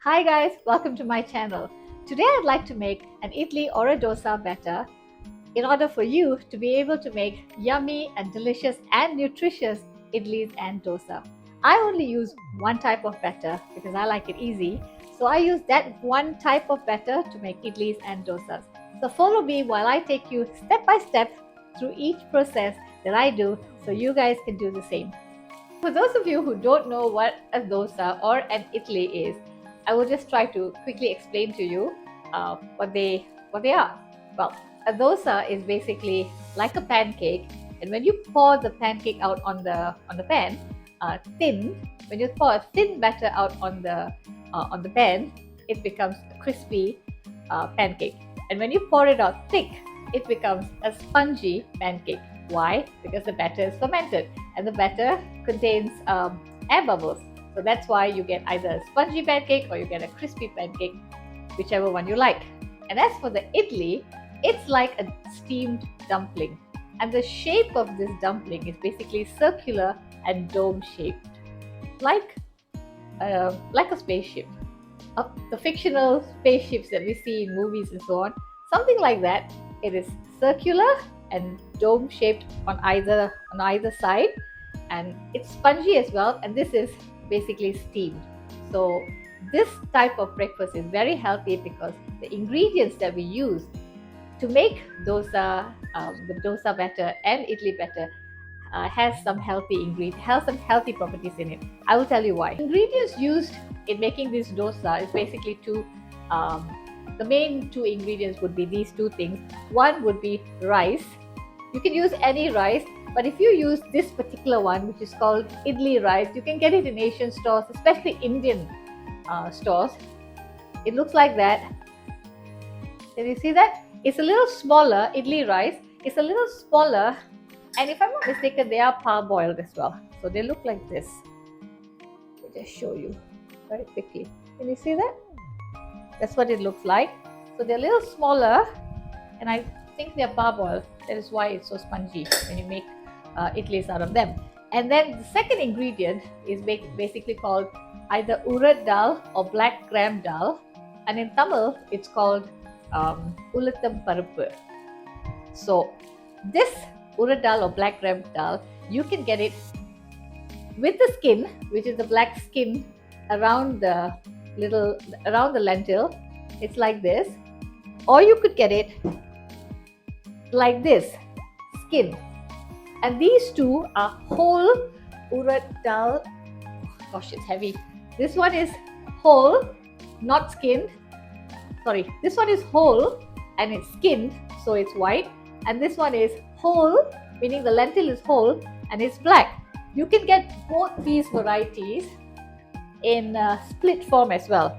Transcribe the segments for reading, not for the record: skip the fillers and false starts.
Hi guys, welcome to my channel. Today I'd like to make an idli or a dosa batter in order for you to be able to make yummy and delicious and nutritious idlis and dosa. I only use one type of batter because I like it easy. So I use that one type of batter to make idlis and dosas. So follow me while I take you step by step through each process that I do so you guys can do the same. For those of you who don't know what a dosa or an idli is, I will just try to quickly explain to you what they are. Well, a dosa is basically like a pancake, and when you pour the pancake out on the pan, thin. When you pour a thin batter out on the pan, it becomes a crispy pancake, and when you pour it out thick, it becomes a spongy pancake. Why? Because the batter is fermented and the batter contains air bubbles. So that's why you get either a spongy pancake or you get a crispy pancake, whichever one you like. And as for the idli, it's like a steamed dumpling. And the shape of this dumpling is basically circular and dome shaped, like, like a spaceship. The fictional spaceships that we see in movies and so on, something like that. It is circular and dome shaped on either side, and it's spongy as well. And this is basically steamed. So this type of breakfast is very healthy because the ingredients that we use to make the dosa batter and idli batter has some healthy properties in it. I will tell you why. Ingredients used in making this dosa is basically two. Um, the main two ingredients would be these two things. One would be rice. You can use any rice, but if you use this particular one, which is called idli rice, you can get it in Asian stores, especially Indian stores. It looks like that. Can you see that? It's a little smaller. Idli rice is a little smaller, and if I'm not mistaken, they are parboiled as well. So they look like this. Let me just show you very quickly. Can you see that? That's what it looks like. So they're a little smaller, and I think they're parboiled. That is why it's so spongy when you make idlis out of them. And then the second ingredient is basically called either urad dal or black gram dal, and in Tamil it's called ulutham paruppu. So this urad dal or black gram dal, you can get it with the skin, which is the black skin around the lentil. It's like this, or you could get it like this, skin. And these two are whole urad dal. Gosh, it's heavy. This one is whole, not skinned. Sorry, this one is whole and it's skinned, so it's white. And this one is whole, meaning the lentil is whole and it's black. You can get both these varieties in split form as well.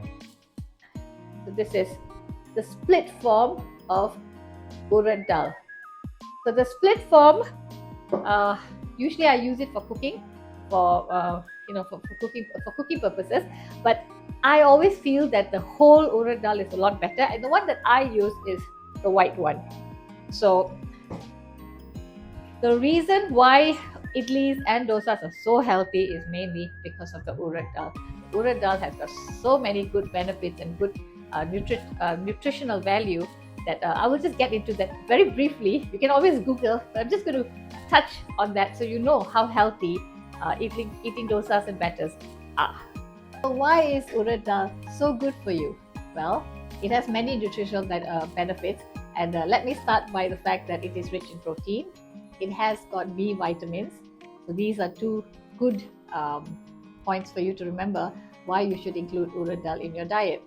So this is the split form of urad dal. So the split form, usually I use it for cooking, for cooking purposes. But I always feel that the whole urad dal is a lot better, and the one that I use is the white one. So the reason why idlis and dosas are so healthy is mainly because of the urad dal. Urad dal has got so many good benefits and good nutritional value that I will just get into that very briefly. You can always Google, but I'm just going to touch on that so you know how healthy eating dosas and batters are. So why is urad dal so good for you? Well, it has many nutritional benefits, and let me start by the fact that it is rich in protein. It has got B vitamins. So these are two good points for you to remember why you should include urad dal in your diet.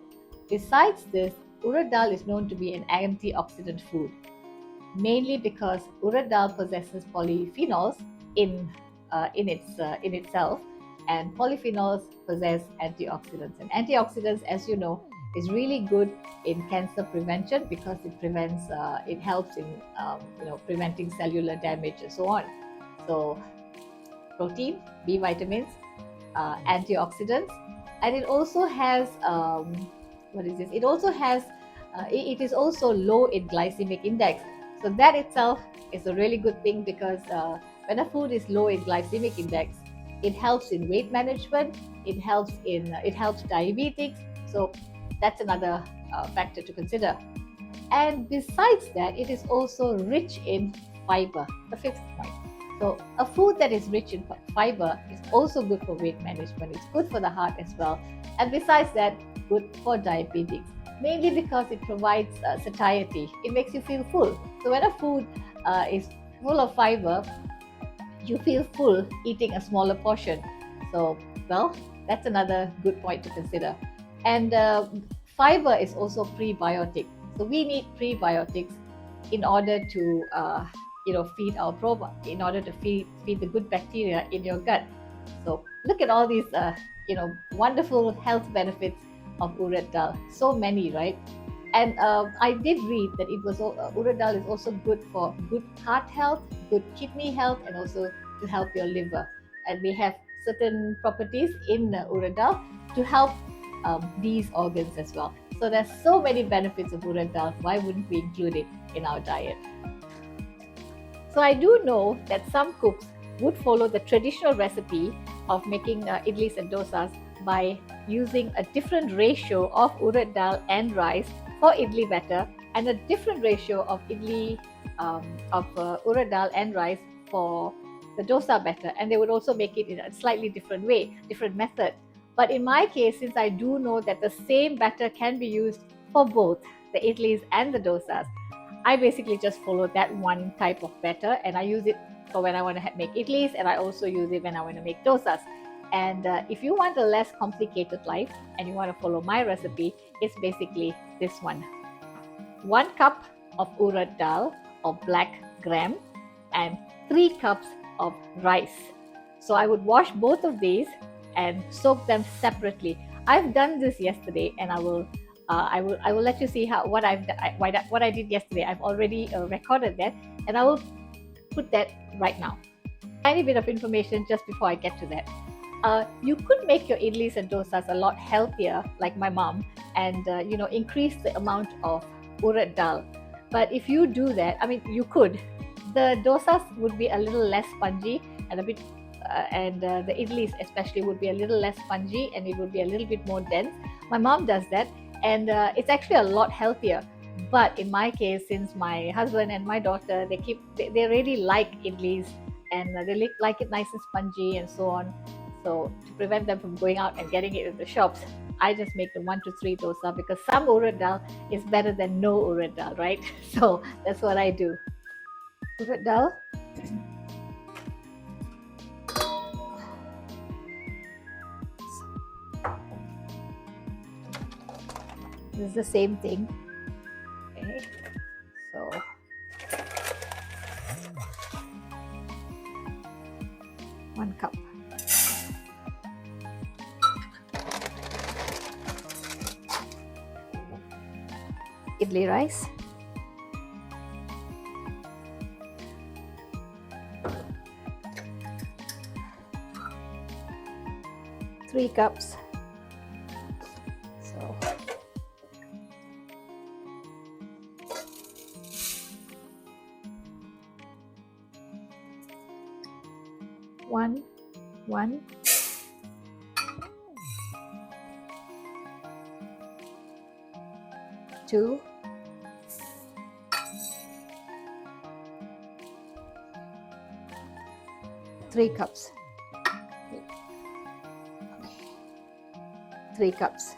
Besides this, urad dal is known to be an antioxidant food, mainly because urad dal possesses polyphenols in itself, and polyphenols possess antioxidants. And antioxidants, as you know, is really good in cancer prevention because it helps in preventing cellular damage and so on. So protein, B vitamins, antioxidants, and it also has what is this? It also has it is also low in glycemic index. So that itself is a really good thing because when a food is low in glycemic index, it helps in weight management. It helps diabetics. So that's another factor to consider. And besides that, it is also rich in fiber, the fifth point. So a food that is rich in fiber is also good for weight management. It's good for the heart as well. And besides that, good for diabetes, mainly because it provides satiety. It makes you feel full. So when a food is full of fiber, you feel full eating a smaller portion. So, well, that's another good point to consider. And fiber is also prebiotic. So we need prebiotics in order to, feed our in order to feed the good bacteria in your gut. So look at all these, wonderful health benefits of urad dal. So many, right? And I did read that urad dal is also good for good heart health, good kidney health, and also to help your liver. And we have certain properties in urad dal to help these organs as well. So there's so many benefits of urad dal. Why wouldn't we include it in our diet? So I do know that some cooks would follow the traditional recipe of making idlis and dosas by using a different ratio of urad dal and rice for idli batter, and a different ratio of urad dal and rice for the dosa batter, and they would also make it in a slightly different way, different method. But in my case, since I do know that the same batter can be used for both the idlis and the dosas, I basically just follow that one type of batter, and I use it for when I want to make idlis, and I also use it when I want to make dosas. And if you want a less complicated life and you want to follow my recipe, it's basically this one. 1 cup of urad dal or black gram and 3 cups of rice. So I would wash both of these and soak them separately. I've done this yesterday, and I will let you see what I did yesterday. I've already recorded that, and I will put that right now. Tiny bit of information just before I get to that. You could make your idlis and dosas a lot healthier, like my mom, and increase the amount of urad dal. But if you do that, I mean, you could. The dosas would be a little less spongy and the idlis especially would be a little less spongy, and it would be a little bit more dense. My mom does that, and it's actually a lot healthier. But in my case, since my husband and my daughter, they really like idlis, and they like it nice and spongy and so on. So to prevent them from going out and getting it in the shops, I just make the 1 to 3 dosa, because some urad dal is better than no urad dal, right? So that's what I do. Urad dal. This is the same thing. Okay, so one cup. Idli rice. Three cups. So 1, 2, 3 cups. 3 cups.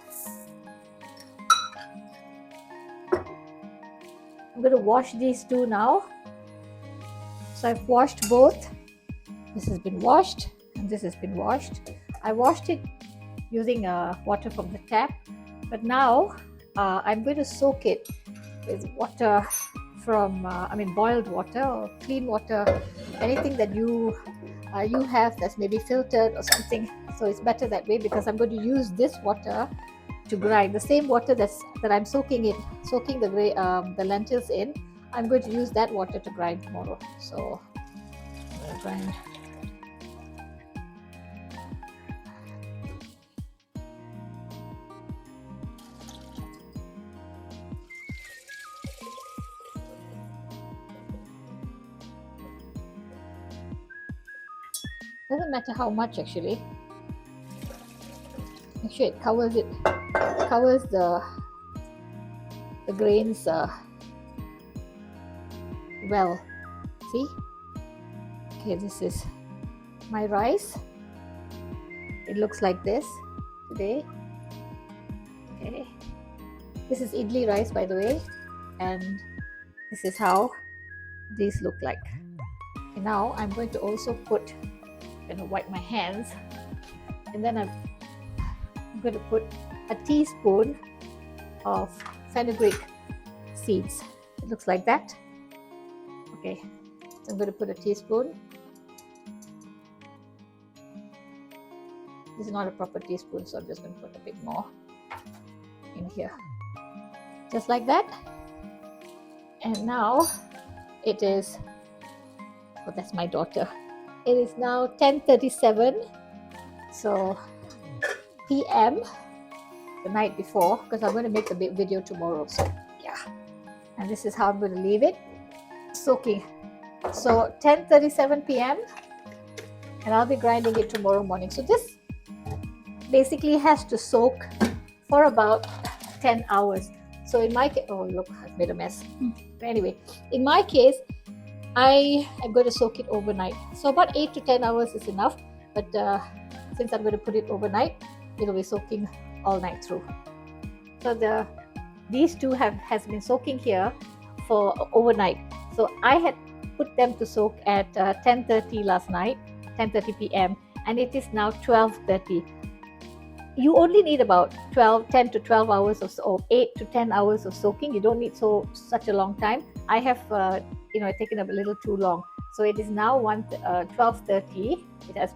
I'm going to wash these two now. So I've washed both. This has been washed and this has been washed. I washed it using water from the tap, but now I'm going to soak it with water from, boiled water or clean water, anything that you have that's maybe filtered or something. So it's better that way, because I'm going to use this water to grind. The same water that I'm soaking the lentils in, I'm going to use that water to grind tomorrow. So I'm going to grind. Doesn't matter how much, actually. Make sure it covers it. covers the grains well. See? Okay, this is my rice. It looks like this today. Okay, this is idli rice, by the way, and this is how these look like. Okay, now I'm going to also put, I'm going to wipe my hands, and then I'm going to put a teaspoon of fenugreek seeds. It looks like that. Okay, so I'm going to put a teaspoon. This is not a proper teaspoon, so I'm just going to put a bit more in here, just like that. And now it is, oh, that's my daughter. It is now 10:37, so p.m. the night before, because I'm going to make the video tomorrow. So yeah, and this is how I'm going to leave it soaking. So 10:37 p.m. and I'll be grinding it tomorrow morning. So this basically has to soak for about 10 hours. So in my case, oh look, I've made a mess. But anyway, in my case, I am going to soak it overnight. So about 8 to 10 hours is enough. But since I'm going to put it overnight, it'll be soaking all night through. So these two has been soaking here for overnight. So I had put them to soak at 10:30 last night, 10:30 p.m. and it is now 12:30. You only need about 10 to 12 hours or 8 to 10 hours of soaking. You don't need such a long time. I have taken a little too long. So it is now 12:30. It has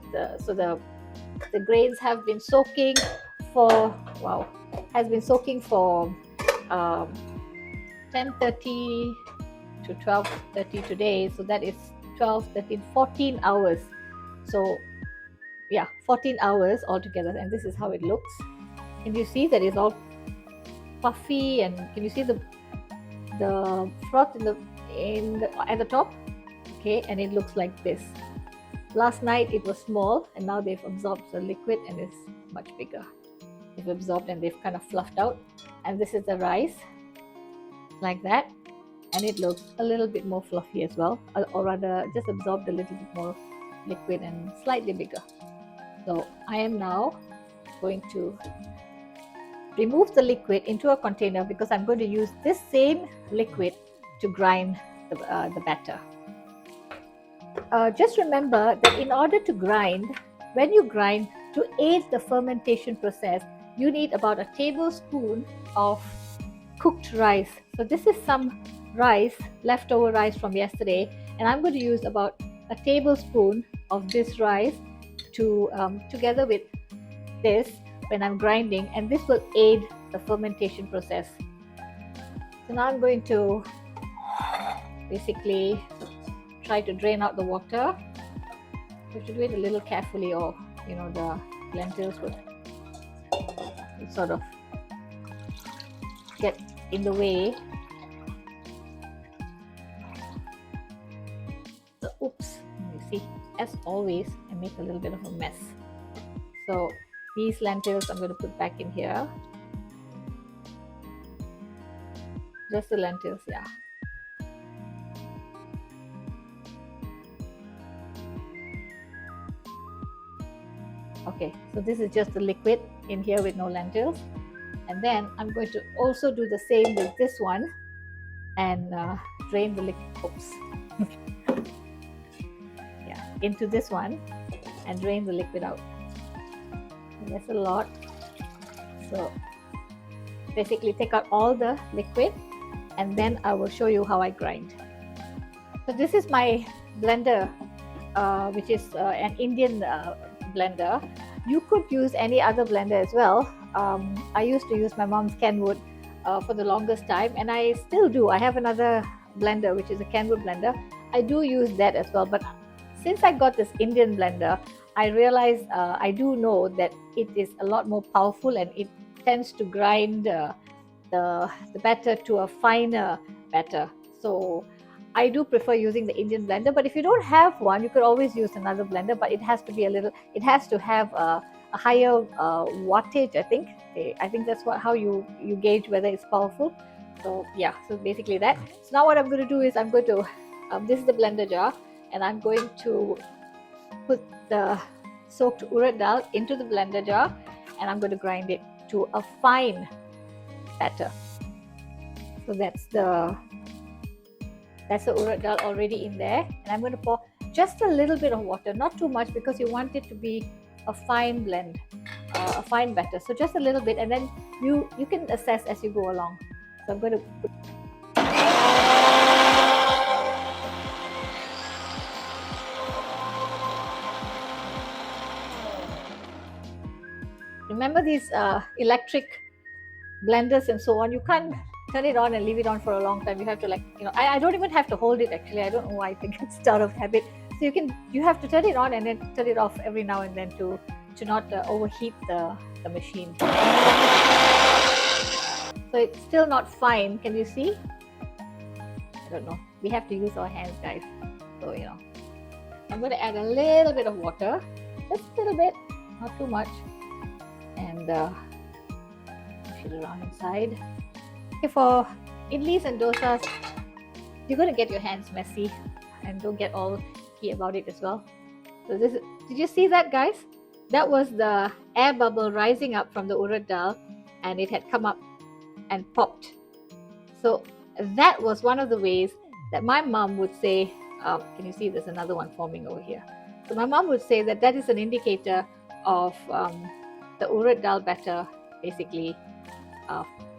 the grains have been soaking for has been soaking for 10:30 to 12:30 today. So that is 12, 13, 14 hours. So yeah, 14 hours altogether, and this is how it looks. Can you see that it's all puffy, and can you see the froth at the top? Okay, and it looks like this. Last night it was small, and now they've absorbed the liquid and it's much bigger. They've absorbed and they've kind of fluffed out. And this is the rice, like that, and it looks a little bit more fluffy as well, or rather just absorbed a little bit more liquid and slightly bigger. So I am now going to remove the liquid into a container, because I'm going to use this same liquid to grind the batter. Just remember that in order to grind, when you grind, to aid the fermentation process, you need about a tablespoon of cooked rice. So this is some rice, leftover rice from yesterday, and I'm going to use about a tablespoon of this rice to together with this when I'm grinding, and this will aid the fermentation process. So now I'm going to basically try to drain out the water. You have to do it a little carefully, or the lentils would sort of get in the way. So oops, you see, as always, I make a little bit of a mess. So these lentils I'm going to put back in here. Just the lentils, yeah. Okay, so this is just the liquid in here with no lentils. And then I'm going to also do the same with this one and drain the liquid. Oops. Yeah, into this one and drain the liquid out. And that's a lot. So basically take out all the liquid, and then I will show you how I grind. So this is my blender, which is an Indian blender. You could use any other blender as well. I used to use my mom's Kenwood for the longest time, and I still do. I have another blender which is a Kenwood blender. I do use that as well, but since I got this Indian blender, I realized I do know that it is a lot more powerful, and it tends to grind the batter to a finer batter. So I do prefer using the Indian blender, but if you don't have one, you could always use another blender, but it has to be it has to have a a higher wattage, I think. I think that's how you gauge whether it's powerful. So yeah, so basically that. So now what I'm going to do is I'm going to, this is the blender jar, and I'm going to put the soaked urad dal into the blender jar, and I'm going to grind it to a fine batter. So that's the urad dal already in there, and I'm going to pour just a little bit of water, not too much, because you want it to be a fine blend, a fine batter. So just a little bit, and then you can assess as you go along. So I'm going to put remember these electric blenders and so on, you can't turn it on and leave it on for a long time. You have to, like, I don't even have to hold it actually. I don't know why, I think it's out of habit. So you have to turn it on and then turn it off every now and then to not overheat the machine. So it's still not fine. Can you see? I don't know. We have to use our hands, guys. So I'm going to add a little bit of water, just a little bit, not too much, and push it around inside. Okay, for idlis and dosas, you're going to get your hands messy, and don't get all key about it as well. So did you see that, guys? That was the air bubble rising up from the urad dal, and it had come up and popped. So that was one of the ways that my mom would say, can you see there's another one forming over here? So my mom would say that is an indicator of the urad dal batter, basically,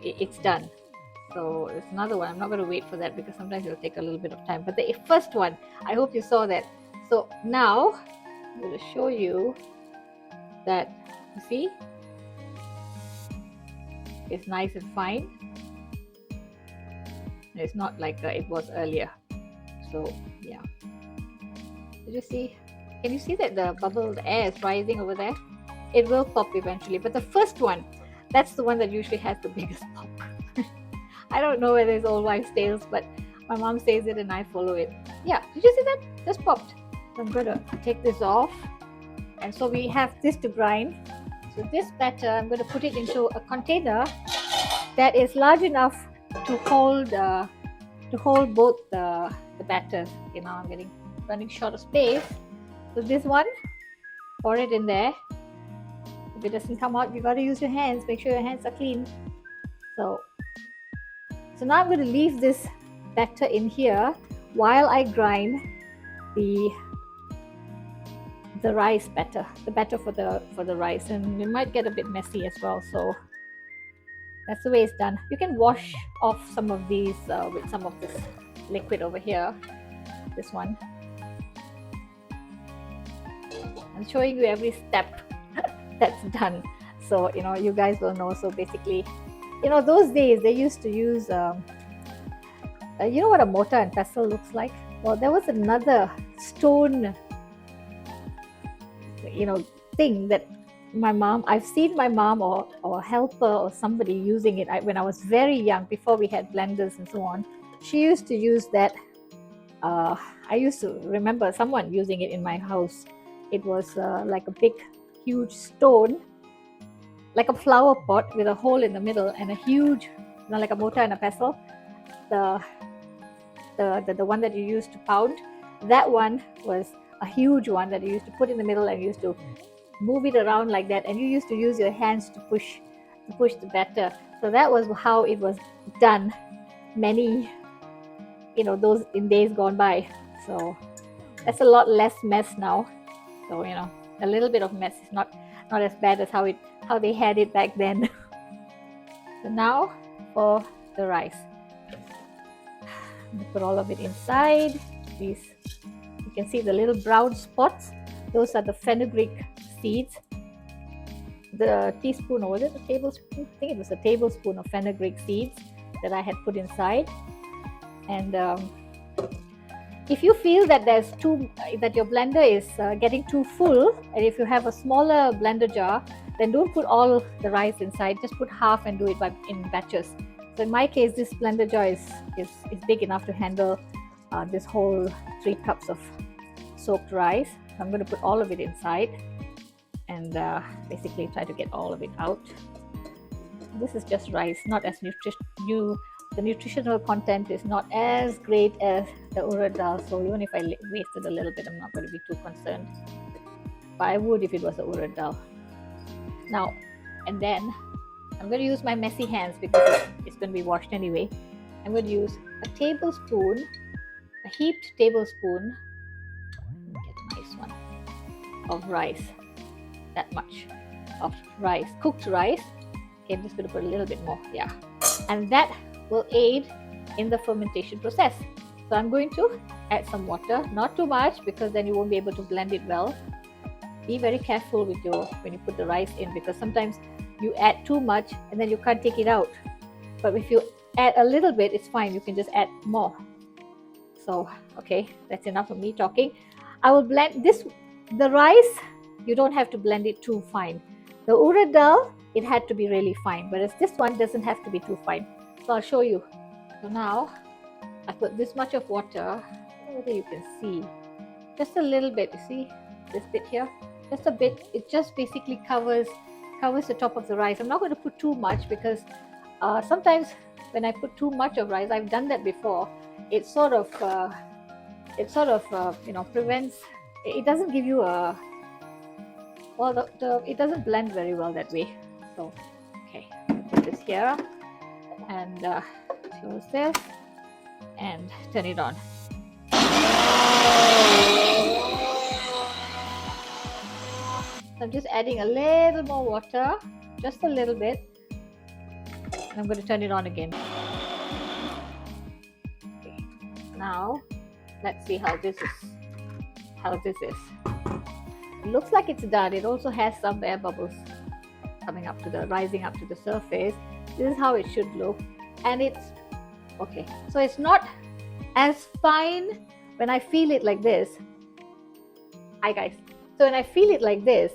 it's done. So there's another one. I'm not going to wait for that because sometimes it'll take a little bit of time. But the first one, I hope you saw that. So now I'm going to show you that, you see, it's nice and fine. It's not like it was earlier. So yeah, did you see? Can you see that the bubble, the air is rising over there? It will pop eventually, but the first one, that's the one that usually has the biggest pop. I don't know whether it's old wives' tales, but my mom says it and I follow it. Yeah, did you see that? Just popped. So I'm going to take this off, and so we have this to grind. So this batter, I'm going to put it into a container that is large enough to hold both the batters. Okay, now I'm running short of space. So this one, pour it in there. If it doesn't come out, you got to use your hands. Make sure your hands are clean. So now I'm going to leave this batter in here while I grind the rice batter, the batter for the rice, and it might get a bit messy as well. So that's the way it's done. You can wash off some of these with some of this liquid over here. This one. I'm showing you every step that's done, so you guys will know. So basically, those days they used to use you know what a mortar and pestle looks like? Well, there was another stone thing that I've seen my mom or a helper or somebody using it when I was very young, before we had blenders and so on. She used to use that. I used to remember someone using it in my house. It was like a big, huge stone, like a flower pot with a hole in the middle, and a huge, like a mortar and a pestle. The one that you used to pound, that one was a huge one that you used to put in the middle, and you used to move it around like that, and you used to use your hands to push the batter. So that was how it was done many, those in days gone by. So that's a lot less mess now. So a little bit of mess is not as bad as how they had it back then. So now for the rice, I'm gonna put all of it inside. You can see the little brown spots. Those are the fenugreek seeds. The teaspoon, or was it a tablespoon? I think it was a tablespoon of fenugreek seeds that I had put inside. And if you feel that that your blender is getting too full, and if you have a smaller blender jar, then don't put all the rice inside. Just put half and do it in batches. So in my case, this blender jar is big enough to handle this whole 3 cups of soaked rice. So I'm going to put all of it inside. and basically try to get all of it out. This is just rice, not as the nutritional content is not as great as the urad dal, so even if I wasted a little bit, I'm not going to be too concerned, but I would if it was a urad dal. Now, and then I'm going to use my messy hands because it's going to be washed anyway. I'm going to use a tablespoon, a heaped tablespoon, get a nice one, of rice. That much of rice, cooked rice. Okay, I'm just going to put a little bit more, yeah. And that will aid in the fermentation process. So I'm going to add some water, not too much because then you won't be able to blend it well. Be very careful with when you put the rice in, because sometimes you add too much and then you can't take it out. But if you add a little bit, it's fine. You can just add more. So, okay, that's enough of me talking. I will blend the rice. You don't have to blend it too fine. The urad dal, it had to be really fine, whereas this one doesn't have to be too fine. So I'll show you. So now I put this much of water. I don't know whether you can see. Just a little bit. You see this bit here? Just a bit. It just basically covers the top of the rice. I'm not going to put too much because sometimes when I put too much of rice, I've done that before. It sort of prevents. It doesn't give you a it doesn't blend very well that way. So, okay, put this here and close this and turn it on. I'm just adding a little more water, just a little bit, and I'm going to turn it on again. Okay. Now, let's see how this is. It looks like it's done. It also has some air bubbles rising up to the surface. This is how it should look, and it's okay. So it's not as fine when I feel it like this. Hi guys. So when I feel it like this,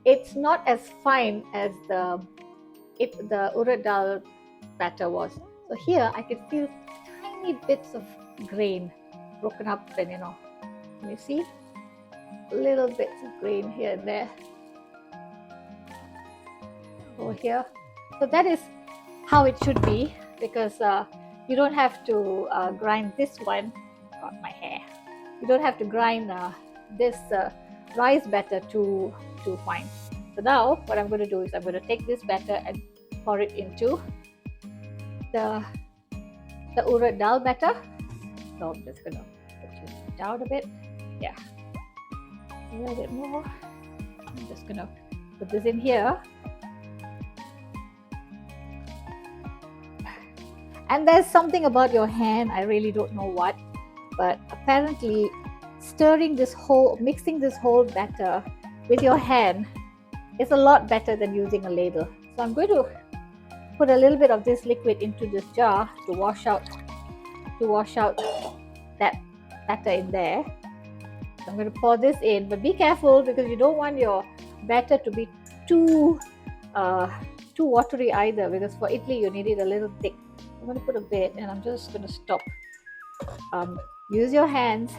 it's not as fine as the urad dal batter was. So here I can feel tiny bits of grain broken up, and can you see? Little bits of grain here and there over here. So that is how it should be, because you don't have to grind this one. Got my hair. You don't have to grind this rice batter too fine. So now what I'm going to do is I'm going to take this batter and pour it into the urad dal batter. So I'm just going to put it down a bit. Yeah. A little bit more. I'm just gonna put this in here, and there's something about your hand, I really don't know what, but apparently mixing this whole batter with your hand is a lot better than using a ladle. So I'm going to put a little bit of this liquid into this jar to wash out that batter in there. I'm going to pour this in, but be careful because you don't want your batter to be too watery either, because for idli you need it a little thick. I'm going to put a bit, and I'm just going to stop. Use your hands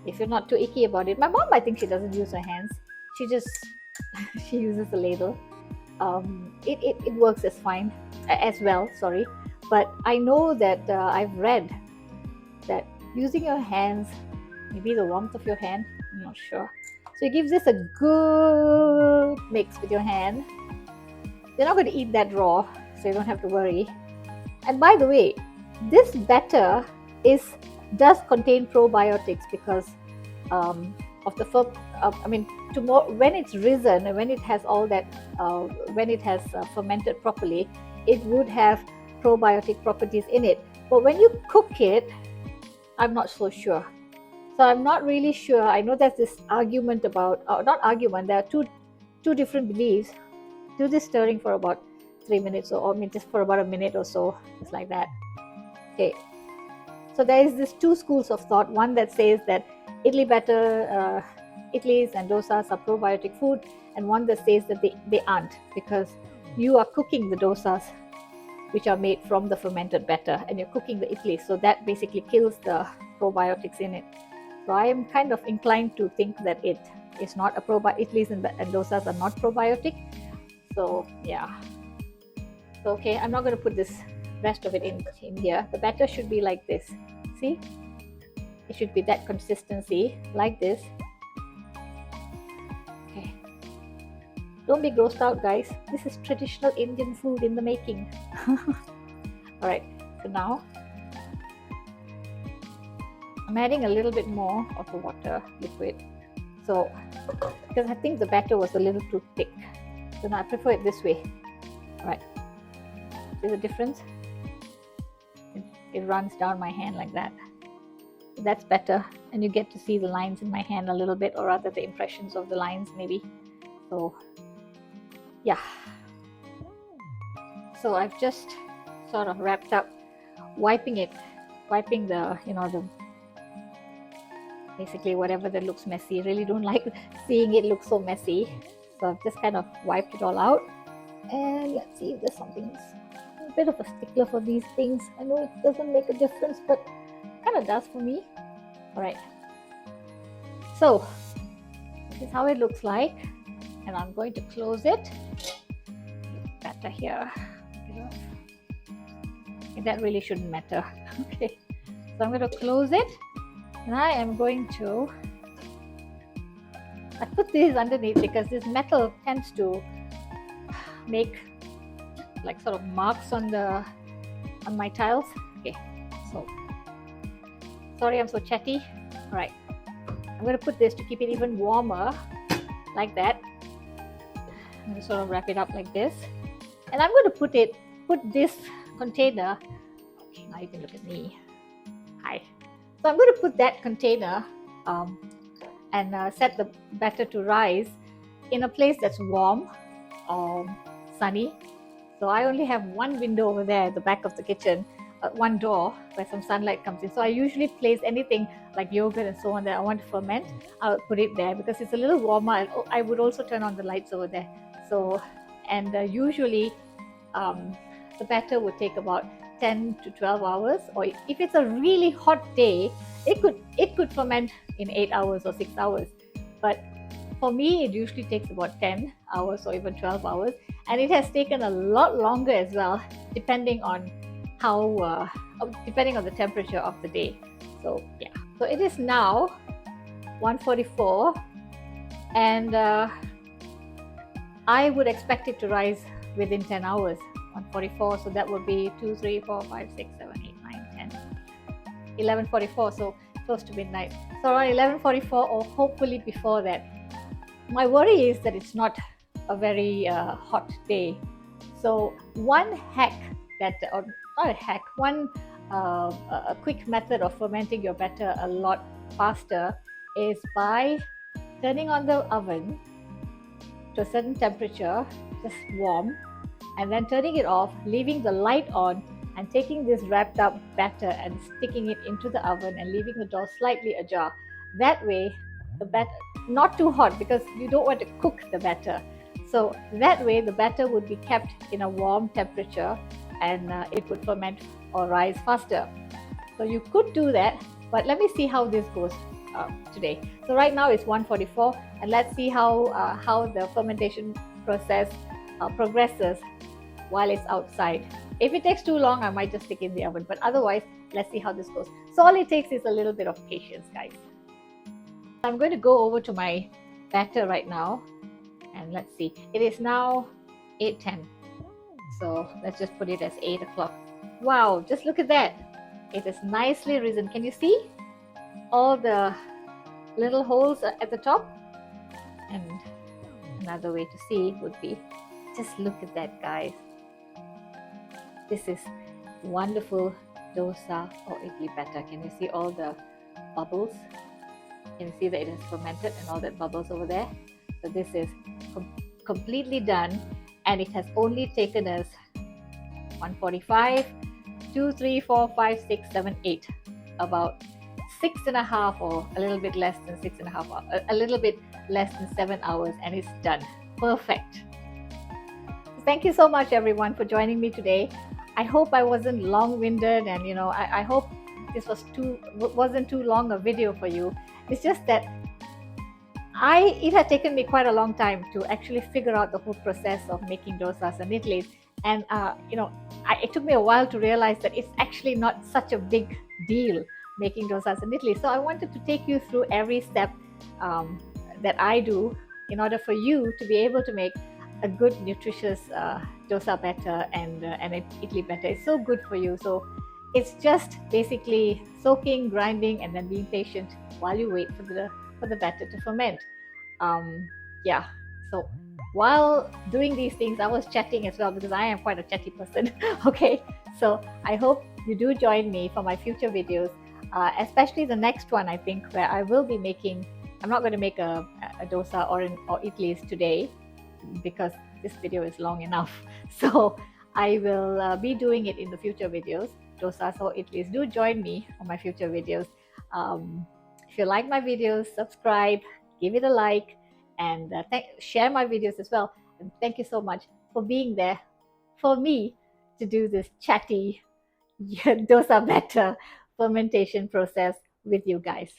if you're not too icky about it. My mom, I think she doesn't use her hands. She uses a ladle. It works as well. Sorry, but I know that I've read that using your hands, maybe the warmth of your hand, I'm not sure. So it gives this a good mix with your hand. You're not going to eat that raw, so you don't have to worry. And by the way, this batter does contain probiotics because of the when it's risen and when it has all that, when it has fermented properly, it would have probiotic properties in it. But when you cook it, I'm not so sure. So I'm not really sure. I know there's this argument about, not argument, there are two different beliefs. Do this stirring for about 3 minutes or just for about a minute or so, just like that. Okay. So there is this two schools of thought. One that says that idli batter, idlis and dosas are probiotic food, and one that says that they aren't, because you are cooking the dosas which are made from the fermented batter, and you're cooking the idlis, so that basically kills the probiotics in it. So I am kind of inclined to think that is not a idlis and dosas are not probiotic. So yeah. So, okay, I'm not going to put this rest of it in here. The batter should be like this. See? It should be that consistency, like this. Okay. Don't be grossed out, guys. This is traditional Indian food in the making. Alright, so now I'm adding a little bit more of the water, liquid. So, because I think the batter was a little too thick. So now I prefer it this way. Alright. See the difference? It runs down my hand like that. That's better, and you get to see the lines in my hand a little bit, or rather the impressions of the lines maybe. So yeah, so I've just sort of wrapped up, wiping the the basically whatever that looks messy. I really don't like seeing it look so messy, so I've just kind of wiped it all out. And let's see if there's something. I'm a bit of a stickler for these things. I know it doesn't make a difference, but kind of does for me. All right, so this is how it looks like, and I'm going to close it. Batter here. Okay, that really shouldn't matter. Okay, so I'm going to close it, and I am going to. I put these underneath because this metal tends to make like sort of marks on my tiles. Okay, so sorry I'm so chatty. All right, I'm going to put this to keep it even warmer, like that. I'm going to sort of wrap it up like this, and I'm going to put this container. Okay, now you can look at me. Hi. So I'm going to put that container and set the batter to rise in a place that's warm, sunny. So I only have one window over there at the back of the kitchen, one door where some sunlight comes in. So I usually place anything like yogurt and so on that I want to ferment. I'll put it there because it's a little warmer. I would also turn on the lights over there. So, and usually the batter would take about 10 to 12 hours, or if it's a really hot day, it could ferment in 8 hours or 6 hours. But for me, it usually takes about 10 hours or even 12 hours, and it has taken a lot longer as well, depending on depending on the temperature of the day. So yeah, so it is now 1:44, and I would expect it to rise within 10 hours. 1:44, so that would be 2, 3, 4, 5, 6, 7, 8, 9, 10, 11:44, so close to midnight. So around 11:44, or hopefully before that. My worry is that it's not a very hot day. So one hack or not a hack, a quick method of fermenting your batter a lot faster is by turning on the oven to a certain temperature, just warm, and then turning it off, leaving the light on, and taking this wrapped up batter and sticking it into the oven and leaving the door slightly ajar. That way, the batter, not too hot because you don't want to cook the batter. So that way, the batter would be kept in a warm temperature, and it would ferment or rise faster. So you could do that, but let me see how this goes today. So right now it's 1:44, and let's see how the fermentation process progresses while it's outside. If it takes too long, I might just stick in the oven, but otherwise, let's see how this goes. So all it takes is a little bit of patience, guys. I'm going to go over to my batter right now, and let's see. It is now 8:10, so let's just put it as 8 o'clock. Wow, just look at that. It is nicely risen. Can you see all the little holes at the top? And another way to see would be, just look at that, guys. This is wonderful dosa or idli batter. Can you see all the bubbles? Can you see that it has fermented and all that bubbles over there? So this is completely done, and it has only taken us 1:45, 2, 3, 4, 5, 6, 7, 8, about 6.5 or a little bit less than 6.5, a little bit less than 7 hours, and it's done. Perfect. Thank you so much, everyone, for joining me today. I hope I wasn't long-winded, and I hope this wasn't too long a video for you. It's just that it had taken me quite a long time to actually figure out the whole process of making dosas and idlis. And, it took me a while to realize that it's actually not such a big deal making dosas and idlis. So I wanted to take you through every step um, that I do in order for you to be able to make a good, nutritious dosa batter and an idli batter. It's so good for you. So it's just basically soaking, grinding, and then being patient while you wait for the batter to ferment. Yeah. So while doing these things, I was chatting as well because I am quite a chatty person. Okay. So I hope you do join me for my future videos, especially the next one, I think, where I will be making. I'm not going to make a dosa or idlis today because this video is long enough. So I will be doing it in the future videos. Dosas or idlis. Do join me on my future videos. If you like my videos, subscribe, give it a like, and share my videos as well. And thank you so much for being there for me to do this chatty dosa batter fermentation process with you guys.